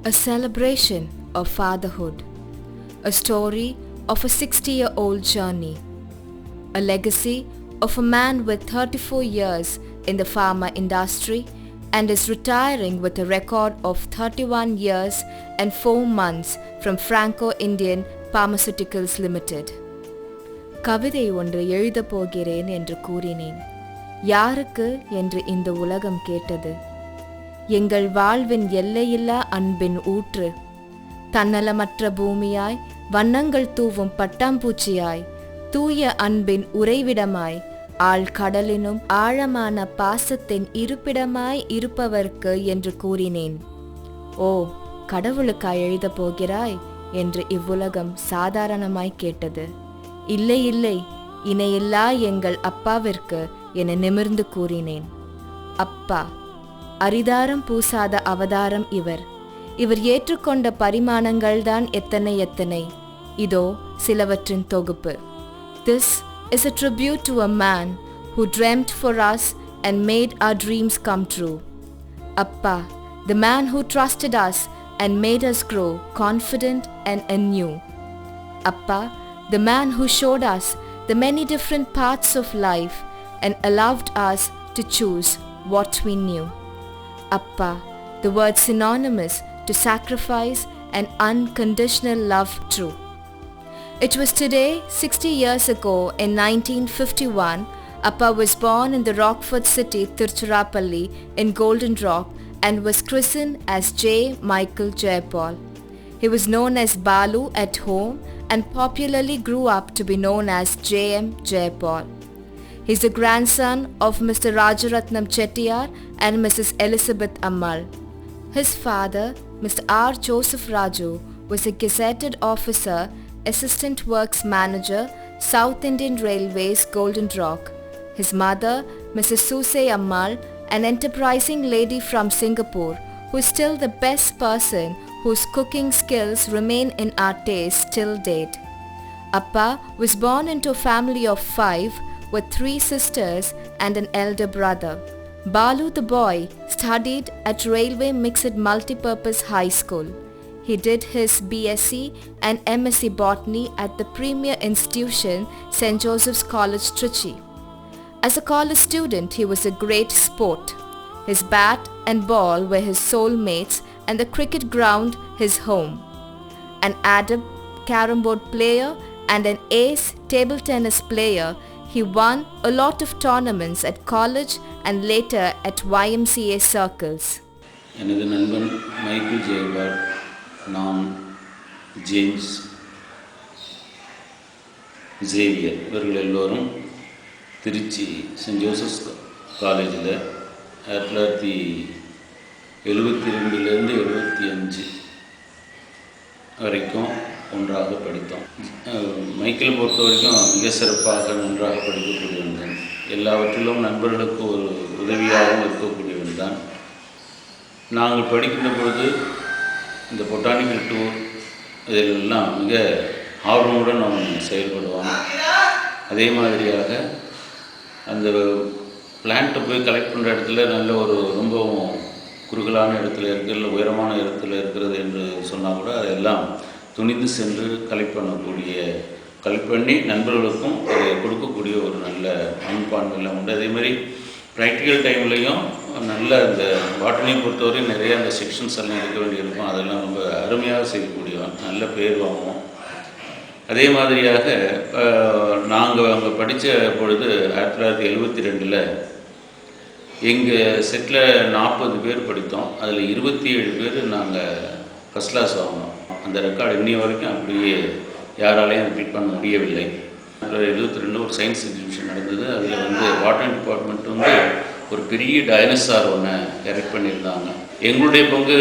A celebration of fatherhood, a story of a 60-year-old journey, a legacy of a man with 34 years in the pharma industry and is retiring with a record of 31 years and 4 months from Franco-Indian Pharmaceuticals Limited. கவிதை ஒன்று எழுதப் போகிறேன் என்று கூறினேன். யாருக்கு என்று இந்த உலகம் கேட்டது. எங்கள் வாழ்வின் எல்லையில்லா அன்பின் ஊற்று, தன்னலமற்ற பூமியாய், வண்ணங்கள் தூவும் பட்டாம்பூச்சியாய், தூய அன்பின் உறைவிடமாய், ஆழ்கடலினும் ஆழமான பாசத்தின் இருப்பிடமாய் இருப்பவர்க்கு என்று கூறினேன். ஓ, கடவுளுக்கா எழுதப் போகிறாய் என்று இவ்வுலகம் சாதாரணமாய் கேட்டது. இல்லை இல்லை, இணையில்லா எங்கள் அப்பாவிற்கு என நிமிர்ந்து கூறினேன். அப்பா, அரிதாரம் பூசாத அவதாரம் இவர். இவர் ஏற்றுக்கொண்ட பரிமாணங்கள்தான் எத்தனை எத்தனை. இதோ சிலவற்றின் தொகுப்பு. This is a tribute to a man who dreamt for us and made our dreams come true. Appa, the man who trusted us and made us grow confident and anew. Appa, the man who showed us the many different paths of life and allowed us to choose what we knew. Appa, the word synonymous to sacrifice and unconditional love true. It was today, 60 years ago in 1951, Appa was born in the Rockford city, Tiruchirappalli in Golden Rock and was christened as J. Michael Jayapal. He was known as Balu at home and popularly grew up to be known as J.M. Jayapal. He is the grandson of Mr. Rajaratnam Chettiar and Mrs. Elizabeth Ammal. His father, Mr. R. Joseph Raju, was a gazetted officer, Assistant Works Manager, South Indian Railways, Golden Rock. His mother, Mrs. Susay Ammal, an enterprising lady from Singapore, who is still the best person whose cooking skills remain in our taste till date. Appa was born into a family of 5 with 3 sisters and an elder brother. Balu the boy studied at Railway Mixed Multipurpose High School. He did his BSc and MSc Botany at the premier institution St. Joseph's College, Trichy. As a college student, he was a great sport. His bat and ball were his soulmates and the cricket ground his home. An adept carom board player and an ace table tennis player, he won a lot of tournaments at college and later at YMCA circles. எனது நண்பன் Michael Jayapal, நான் James, Xavier இவர்கள் எல்லோரும் Trichy send Joseph's காலேஜில் 1972லேருந்து 75 வரைக்கும் ஒன்றாக படித்தோம். Michael பொறுத்த வரைக்கும் மிக சிறப்பாக நன்றாக படிக்கக்கூடியவன் தான். எல்லாவற்றிலும் நண்பர்களுக்கு ஒரு உதவியாகவும் இருக்கக்கூடியவன் தான். நாங்கள் படிக்கின்ற பொழுது இந்த பொட்டானிக்கல் டூர் இதிலெல்லாம் மிக ஆர்வமுடன் அவன் செயல்படுவான். அதே மாதிரியாக அந்த பிளான்ட்டை போய் கலெக்ட் பண்ணுற இடத்துல நல்ல ஒரு ரொம்பவும் குறுகலான இடத்துல இருக்குது, இல்லை உயரமான இடத்துல இருக்கிறது என்று சொன்னால் கூட அதெல்லாம் துணிந்து சென்று கலெக்ட் பண்ணி நண்பர்களுக்கும் அதை கொடுக்கக்கூடிய ஒரு நல்ல மண்பான்மையெல்லாம் உண்டு. அதேமாதிரி ப்ராக்டிக்கல் டைம்லேயும் நல்ல இந்த பாட்டனியை பொறுத்தவரை நிறைய அந்த செக்ஷன்ஸ் எல்லாம் எடுக்க வேண்டியிருக்கும். அதெல்லாம் ரொம்ப அருமையாக செய்யக்கூடியவன், நல்ல பேர் வாங்குவோம். அதே மாதிரியாக நாங்கள் அங்கே படித்த பொழுது 1972 எங்கள் செட்டில் 40 பேர் படித்தோம். அதில் 27 பேர் நாங்கள் ஃபஸ்ட் கிளாஸ் வாங்கினோம். அந்த ரெக்கார்டு இன்னைய வரைக்கும் அப்படியே யாராலையும் அதை பீட் பண்ண முடியவில்லை. 1972 ஒரு சயின்ஸ் எக்ஸிபிஷன் நடந்தது. அதில் பாட்டனி டிபார்ட்மெண்ட் ஒரு பெரிய டைனோசார் ஒன்று எரெக்ட் பண்ணியிருந்தாங்க. எங்களுடைய பங்கு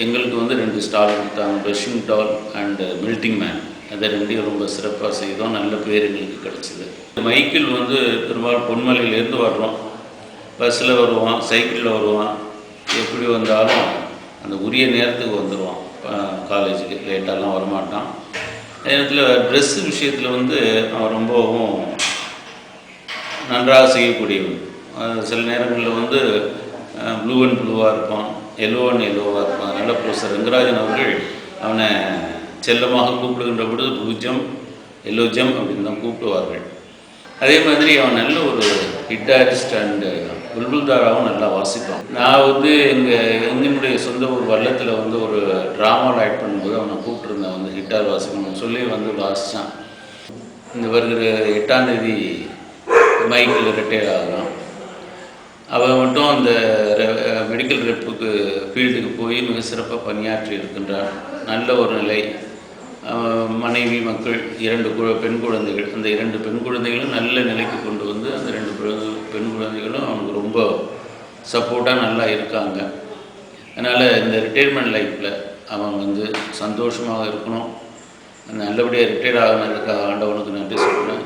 எங்களுக்கு 2 ஸ்டால் கொடுத்தாங்க, ப்ரஷிங் டால் அண்டு மில்ட்டிங் மேன். அதை 2 ரொம்ப சிறப்பாக செய்தோம். நல்ல பேர் எங்களுக்கு கிடச்சிது. மைக்கேல் பெரும்பாலும் பொன்மலையிலேருந்து வர்றோம். பஸ்ஸில் வருவான், சைக்கிளில் வருவான். எப்படி வந்தாலும் அந்த உரிய நேரத்துக்கு வந்துடுவான். காலேஜுக்கு லேட்டாலாம் வரமாட்டான். அதே நேரத்தில் ட்ரெஸ்ஸு விஷயத்தில் அவன் ரொம்பவும் நன்றாக செய்யக்கூடியவன். சில நேரங்களில் ப்ளூ அண்ட் ப்ளூவாக இருப்பான், எல்லோ அண்ட் எல்லோவாக இருப்பான். அதனால் ப்ரொஃபஸர் ரங்கராஜன் அவர்கள் அவனை செல்லமாக கூப்பிடுகின்ற பொழுது ப்ளூ ஜம், எல்லோ ஜம் அப்படின்னு தான் கூப்பிடுவார்கள். அதே மாதிரி அவன் நல்ல ஒரு கிட்டாரிஸ்ட் அண்டு புல்புல்தாராவும் நல்லா வாசிப்பான். நான் எங்களுடைய சொந்த ஊர் வல்லத்தில் ஒரு ட்ராமாவில் ஆக்ட் பண்ணும்போது அவனை கூப்பிட்டுருந்தேன், கிட்டார் வாசிக்கணும்னு சொல்லி வாசித்தான். இந்த வருகிற 8ஆம் தேதி மைக்கில் ரிட்டையர் ஆகலாம். அவன் மட்டும் அந்த மெடிக்கல் ரெப்புக்கு ஃபீல்டுக்கு போய் மிக சிறப்பாக பணியாற்றி இருக்கின்றான். நல்ல ஒரு நிலை. மனைவி, மக்கள், 2 பெண் குழந்தைகள். அந்த 2 பெண் குழந்தைகளும் நல்ல நிலைக்கு கொண்டு வந்து அந்த 2 பெண் குழந்தைகளும் அவனுக்கு ரொம்ப சப்போர்ட்டாக நல்லா இருக்காங்க. அதனால் இந்த ரிட்டையர்மெண்ட் லைஃப்பில் அவன் சந்தோஷமாக இருக்கணும். நல்லபடியாக ரிட்டையர் ஆகினதுக்காக ஆண்டவனுக்கு நன்றி சொல்கிறேன்.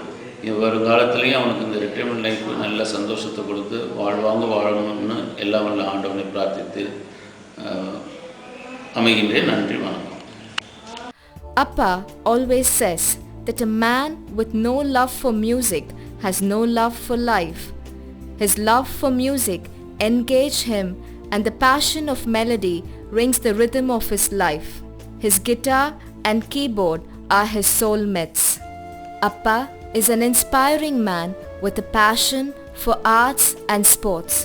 வருங்காலத்துலேயும் அவனுக்கு இந்த ரிட்டையர்மெண்ட் லைஃப் நல்ல சந்தோஷத்தை கொடுத்து வாழ்வாங்க வாழணும்னு எல்லாம் வல்ல ஆண்டவனை பிரார்த்தித்து அமைகின்றேன். நன்றி, வணக்கம். Appa always says that a man with no love for music has no love for life. His love for music engaged him, and the passion of melody rings the rhythm of his life. His guitar and keyboard are his soulmates. Appa is an inspiring man with a passion for arts and sports.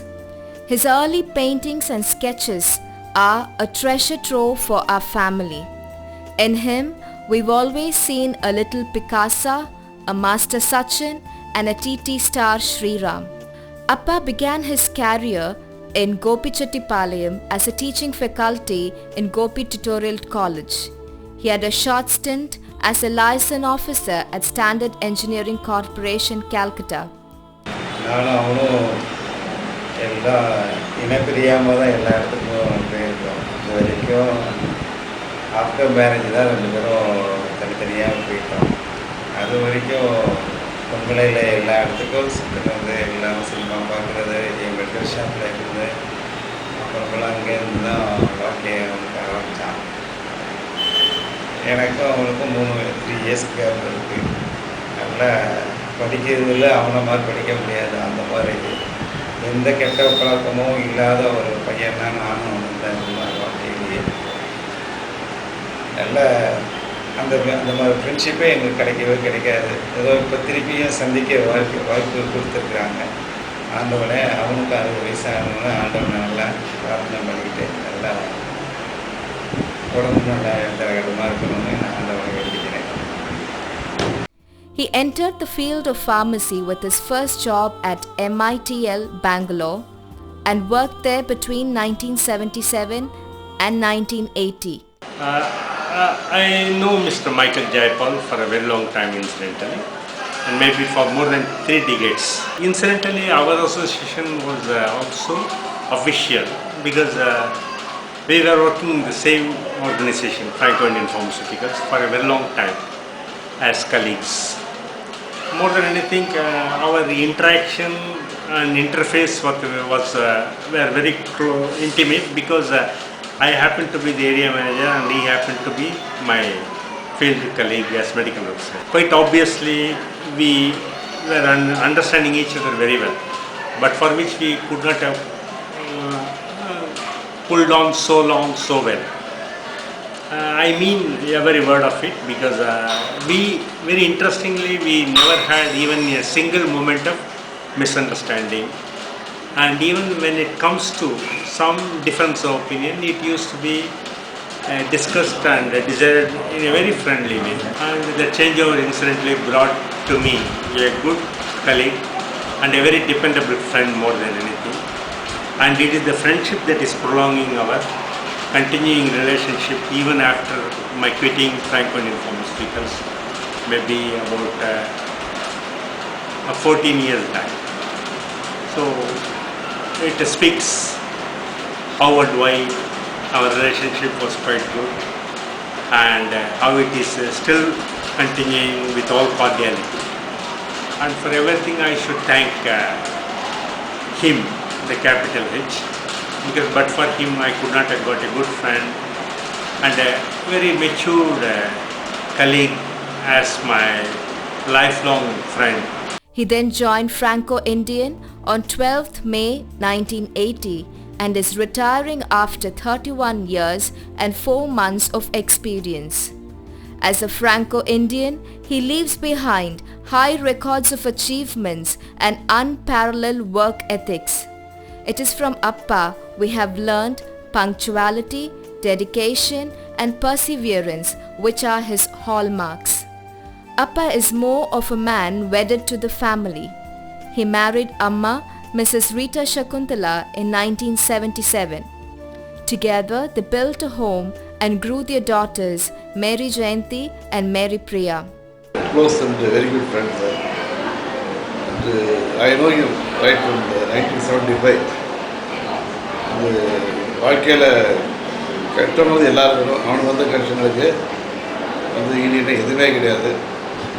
His early paintings and sketches are a treasure trove for our family. In him, we've always seen a little Picasso, a Master Sachin, and a TT star Sriram. Appa began his career in Gopichettipalayam as a teaching faculty in Gopi Tutorial College. He had a short stint as a liaison officer at Standard Engineering Corporation, Calcutta. நானும் அவனும் எல்லாம் இனப்பிரியாமல் தான் எல்லா இடத்துக்கும் போயிருக்கோம். இது வரைக்கும் after marriage தான் 2 பேரும் தனித்தனியாக போயிட்டோம். அது வரைக்கும் பொங்கலையில் எல்லா இடத்துக்கும் சுற்றுறது, எல்லாம் சினிமா பார்க்குறது, என் மெடிக்கல் ஷாப்பில் இருந்து அப்புறமெல்லாம் அங்கேருந்து தான் வாழ்க்கையை அவனுக்கு ஆரம்பித்தான். எனக்கும் அவனுக்கும் 3 இயர்ஸ் கேப் இருக்குது. நல்லா படிக்கிறதுல அவனை மாதிரி படிக்க முடியாது. அந்த மாதிரி எந்த கெட்ட பழக்கமும் இல்லாத ஒரு பையனா நானும் அவனுக்கு தான் இருந்தேன் வாழ்க்கையிலேயே. நல்ல அந்த மாதிரி ஃப்ரெண்ட்ஷிப்பே எங்களுக்கு கிடைக்கவே கிடைக்காது. ஏதோ இப்போ திருப்பியும் சந்திக்க வாய்ப்பு கொடுத்துருக்குறாங்க. ஆண்டவனே அவனுக்கு 60 வயசானவங்க ஆண்டவனை நல்லா பிரார்த்தனை பண்ணிக்கிட்டு நல்லா உடம்பு நல்லா தரகட்டமாக இருக்கணும்னு நான் ஆண்டவனை வேண்டிக்கிறேன். He entered the field of pharmacy with his first job at MITL, Bangalore, and worked there between 1977 and 1980. I know Mr. Michael Jaipal for a very long time, incidentally, and maybe for more than 3 decades. Incidentally, our association was also official because we were working in the same organization, Franco Indian Pharmaceuticals, for a very long time as colleagues. More than anything, our interaction and interface was were very intimate because I happened to be the area manager and he happened to be my field colleague as medical officer. Quite obviously, we were understanding each other very well, but for which we could not have pulled on so long, so well. I mean every word of it because we, very interestingly, we never had even a single moment of misunderstanding. And even when it comes to some difference of opinion, it used to be discussed and desired in a very friendly way. And the changeover incidentally brought to me a good colleague and a very dependable friend more than anything. And it is the friendship that is prolonging our continuing relationship even after my quitting Franco Indian Pharmaceuticals, maybe about 14 years back. So it speaks how and why our relationship was quite good and how it is still continuing with all cordiality. And for everything I should thank him, the capital H, because but for him I could not have got a good friend and a very matured colleague as my lifelong friend. He then joined Franco Indian on 12th May 1980 and is retiring after 31 years and 4 months of experience. As a Franco-Indian, he leaves behind high records of achievements and unparalleled work ethics. It is from Appa we have learned punctuality, dedication, and perseverance, which are his hallmarks. Appa is more of a man wedded to the family. He married Amma, Mrs. Rita Shakuntala, in 1977. Together, they built a home and grew their daughters, Mary Jayanti and Mary Priya. Close and very good friends. And, I know him right from 1975. வாழ்க்கையில் கட்டணது எல்லாருக்கும் அவனுக்கு வந்த கஷ்டங்களுக்கு இனி எதுவுமே கிடையாது.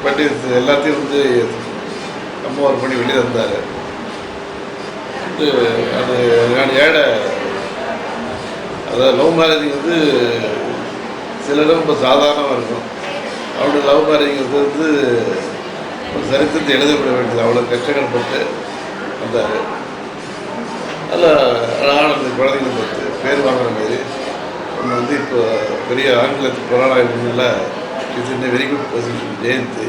But இது எல்லாத்தையும் அம்மா ஒரு பண்ணி வெளியே வந்தார். அது ஏழை, அதாவது லவ் மேரேஜிங் சிலரும் ரொம்ப சாதாரணமாக இருக்கும். அவருடைய லவ் மேரேஜிங் ஒரு சரித்திரத்தை எழுதப்பட வேண்டியது. அவ்வளோ கஷ்டங்கள் பட்டு வந்தார். அதில் அழகான குழந்தைங்களை பற்றி பேர் வாங்குற மாதிரி அவங்க இப்போ பெரிய ஆங்கிலத்துக்கு புராணாயில் it's in very good position. Jayanthi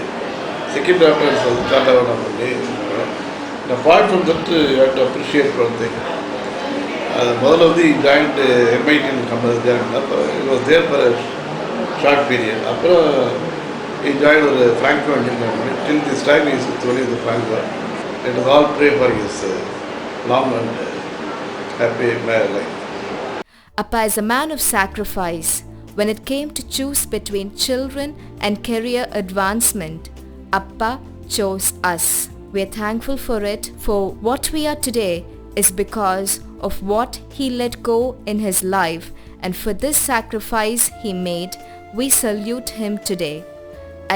second doctor start ஆகணும் பண்ணி apart from that you have to appreciate one thing. அது முதல்ல ஜாயிண்ட் MIT கம்பெனி ஜாயின். அப்போ was there for short period. அப்புறம் ஜாயின் ஒரு Franco Indian company. Till this time is only the Franco. It is all pray for his long and happy married life. Appa is a man of sacrifice. When it came to choose between children and career advancement, Appa chose us. We are thankful for it, for what we are today is because of what he let go in his life, and for this sacrifice he made, we salute him today.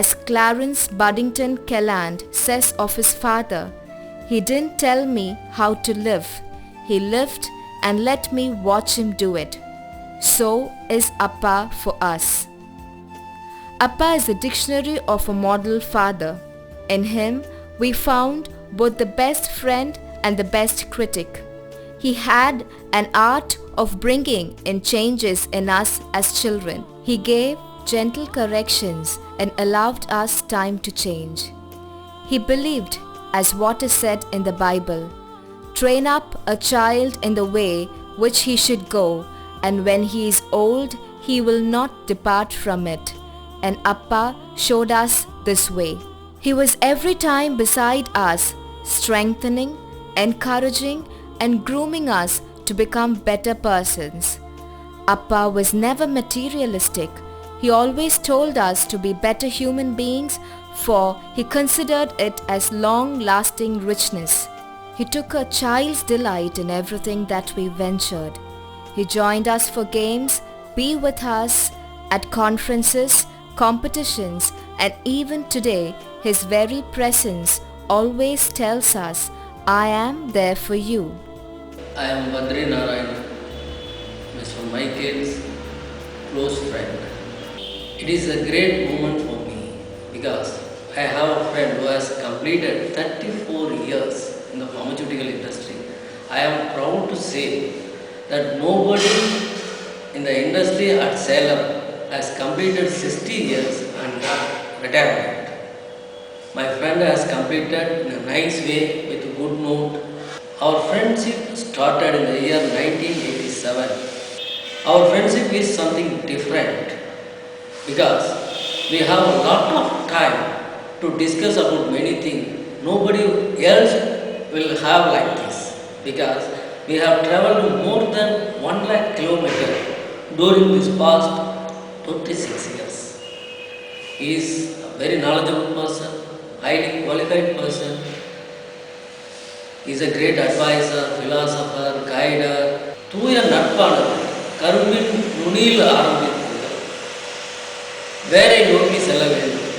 As Clarence Buddington Kelland says of his father, "He didn't tell me how to live. He lived and let me watch him do it." So is Appa for us. Appa is a dictionary of a model father. In him, we found both the best friend and the best critic. He had an art of bringing in changes in us as children. He gave gentle corrections and allowed us time to change. He believed, as what is said in the Bible, "Train up a child in the way which he should go, and when he is old, he will not depart from it." And Appa showed us this way. He was every time beside us, strengthening, encouraging, and grooming us to become better persons. Appa was never materialistic. He always told us to be better human beings, for he considered it as long-lasting richness. He took a child's delight in everything that we ventured. He joined us for games, be with us at conferences, competitions, and even today, his very presence always tells us, "I am there for you." I am Badri Narayan, Mr. Michael's close friend. It is a great moment for me because I have a friend who has completed 34 years in the pharmaceutical industry. I am proud to say that nobody in the industry at Salem has completed 60 years and got retirement. My friend has completed in a nice way with a good note. Our friendship started in the year 1987. Our friendship is something different because we have a lot of time to discuss about many things. Nobody else will have like this because we have traveled more than 1 lakh kilometers during this past 26 years. He is a very knowledgeable person, highly qualified person. He is a great advisor, philosopher, guider. தூய நட்பானது கரும்பின் நுனியில் ஆரம்பித்து வேரை நோக்கி செல்ல வேண்டும்.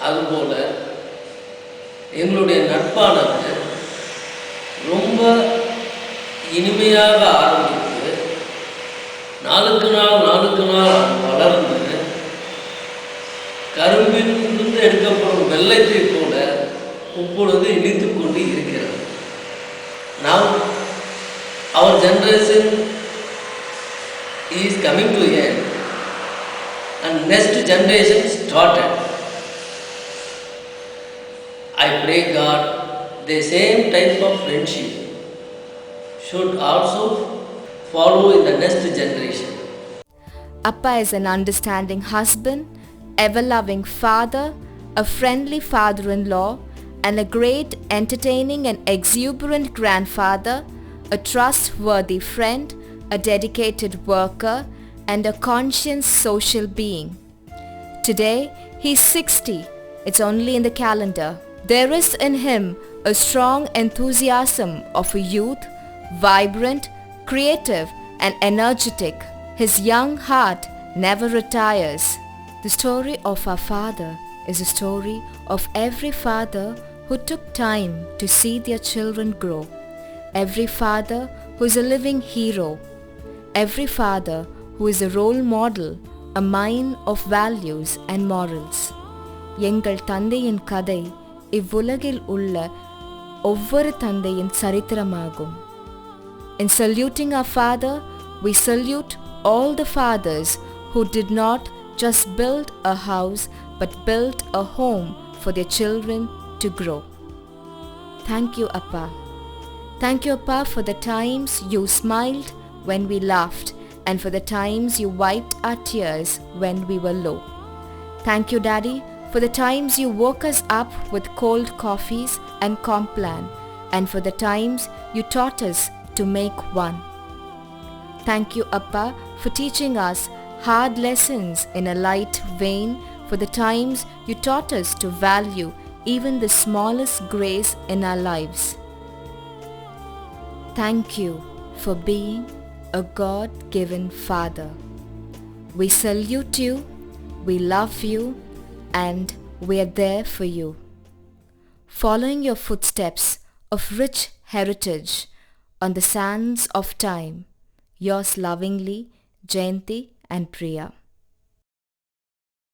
அதுபோல எங்களுடைய நட்பானது ரொம்ப இனிமையாக ஆரம்பித்து நாளுக்கு நாள் வளர்ந்து கரும்பிலிருந்து எடுக்கப்படும் வெள்ளத்தை போல இப்பொழுது இனித்து கொண்டு இருக்கிறது. நாம் our our generation is coming to end and next generation started. I pray God the same type of friendship should also follow in the next generation. Appa is an understanding husband, ever-loving father, a friendly father-in-law, and a great, entertaining and exuberant grandfather, a trustworthy friend, a dedicated worker, and a conscious social being. Today, he's 60. It's only in the calendar. There is in him a strong enthusiasm of a youth, vibrant, creative, and energetic. His young heart never retires. The story of our father is a story of every father who took time to see their children grow. Every father who is a living hero. Every father who is a role model, a mine of values and morals. எங்கள் தந்தையின் கதை இவ்வுலகில் உள்ள ஒவ்வொரு தந்தையின் சரித்திரமாகும். In saluting our father, we salute all the fathers who did not just build a house but built a home for their children to grow. Thank you, Appa. Thank you, Appa, for the times you smiled when we laughed and for the times you wiped our tears when we were low. Thank you, Daddy, for the times you woke us up with cold coffees and Complan, and for the times you taught us to make one. Thank you, Appa, for teaching us hard lessons in a light vein, for the times you taught us to value even the smallest grace in our lives. Thank you for being a God-given Father. We salute you, we love you, and we are there for you. Following your footsteps of rich heritage on the sands of time, yours lovingly, Jayanti and Priya.